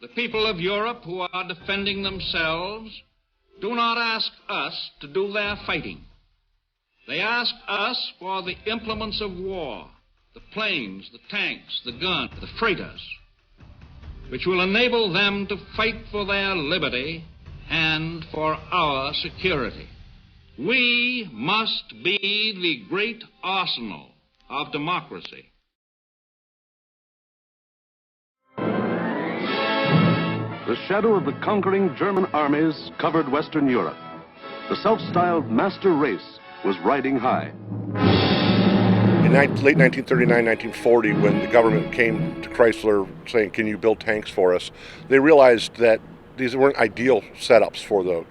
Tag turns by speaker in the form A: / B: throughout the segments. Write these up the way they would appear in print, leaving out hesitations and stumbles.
A: The people of Europe who are defending themselves do not ask us to do their fighting. They ask us for the implements of war, the planes, the tanks, the guns, the freighters, which will enable them to fight for their liberty and for our security. We must be the great arsenal of democracy.
B: The shadow of the conquering German armies covered Western Europe. The self-styled master race was riding high.
C: In late 1939, 1940, when the government came to Chrysler saying, "Can you build tanks for us?" they realized that these weren't ideal setups for the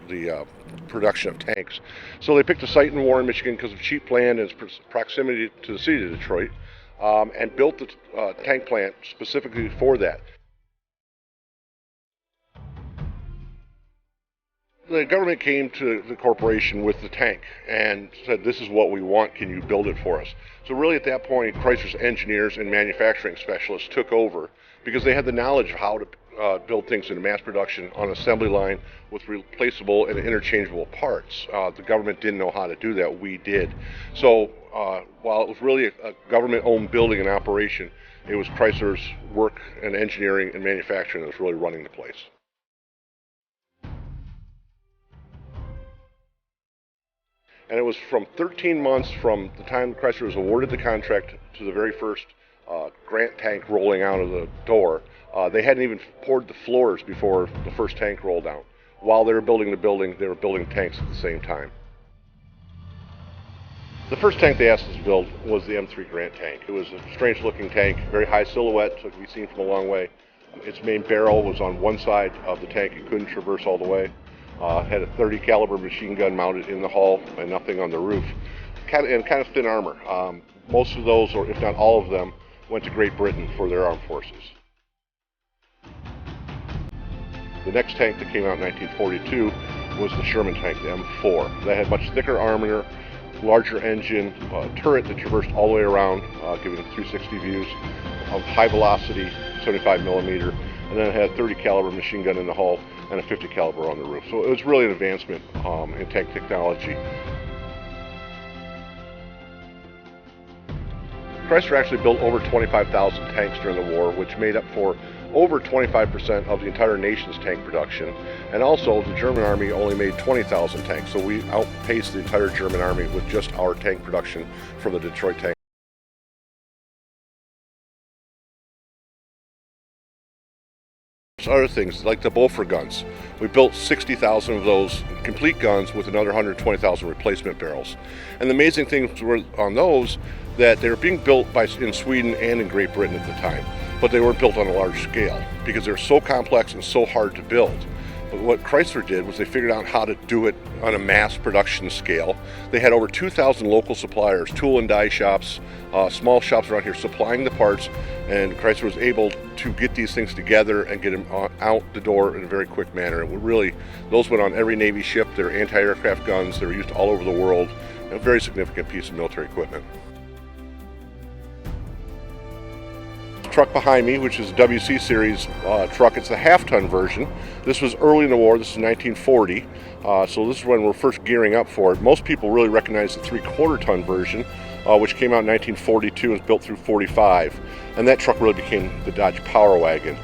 C: production of tanks. So they picked a site in Warren, Michigan because of cheap land and its proximity to the city of Detroit, and built the tank plant specifically for that. The government came to the corporation with the tank and said, "This is what we want, can you build it for us?" So really at that point, Chrysler's engineers and manufacturing specialists took over because they had the knowledge of how to build things in mass production on an assembly line with replaceable and interchangeable parts. The government didn't know how to do that, we did. So while it was really a government-owned building and operation, it was Chrysler's work and engineering and manufacturing that was really running the place. And it was from 13 months from the time Chrysler was awarded the contract to the very first Grant tank rolling out of the door. They hadn't even poured the floors before the first tank rolled out. While they were building the building, they were building tanks at the same time. The first tank they asked us to build was the M3 Grant tank. It was a strange looking tank, very high silhouette, so it could be seen from a long way. Its main barrel was on one side of the tank. It couldn't traverse all the way. Had a .30 caliber machine gun mounted in the hull and nothing on the roof, kind of thin armor. Most of those, or if not all of them, went to Great Britain for their armed forces. The next tank that came out in 1942 was the Sherman tank, the M4. That had much thicker armor, larger engine, turret that traversed all the way around, giving 360 views of high velocity, 75 millimeter, and then it had a .30 caliber machine gun in the hull and a .50 caliber on the roof. So it was really an advancement in tank technology. Chrysler actually built over 25,000 tanks during the war, which made up for over 25% of the entire nation's tank production. And also, the German Army only made 20,000 tanks, so we outpaced the entire German Army with just our tank production from the Detroit tank. Other things like the Bofor guns. We built 60,000 of those complete guns with another 120,000 replacement barrels. And the amazing things were on those that they were being built in Sweden and in Great Britain at the time, but they weren't built on a large scale because they're so complex and so hard to build. But what Chrysler did was they figured out how to do it on a mass production scale. They had over 2,000 local suppliers, tool and die shops, small shops around here supplying the parts, and Chrysler was able to get these things together and get them out the door in a very quick manner. And really, those went on every Navy ship. They're anti-aircraft guns. They were used all over the world. A very significant piece of military equipment. Truck behind me, which is a WC series truck. It's the half-ton version. This was early in the war. This is 1940, so this is when we're first gearing up for it. Most people really recognize the 3/4-ton version, which came out in 1942 and was built through 45, and that truck really became the Dodge Power Wagon.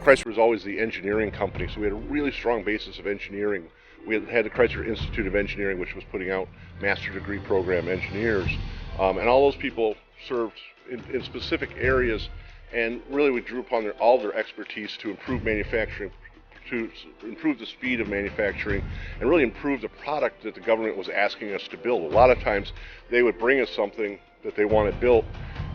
C: Chrysler was always the engineering company, so we had a really strong basis of engineering. We had the Chrysler Institute of Engineering, which was putting out master degree program engineers. And all those people served in specific areas, and really we drew upon all their expertise to improve manufacturing, to improve the speed of manufacturing, and really improve the product that the government was asking us to build. A lot of times they would bring us something that they wanted built,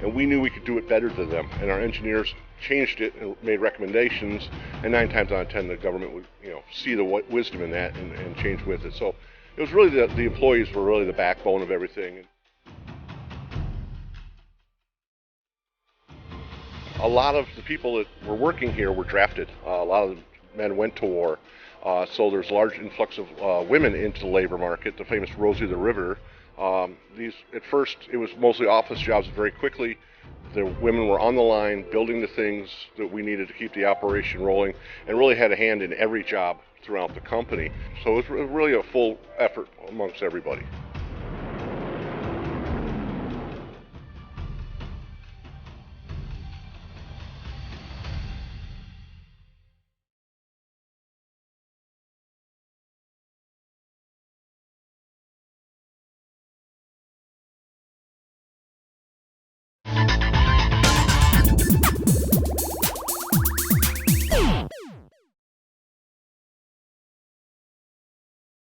C: and we knew we could do it better than them, and our engineers changed it and made recommendations, and 9 times out of 10 the government would see the wisdom in that and change with it. So it was really the employees were really the backbone of everything. A lot of the people that were working here were drafted. A lot of the men went to war. So there's a large influx of women into the labor market. The famous Rosie the Riveter At first, it was mostly office jobs. Very quickly, the women were on the line building the things that we needed to keep the operation rolling, and really had a hand in every job throughout the company. So it was really a full effort amongst everybody.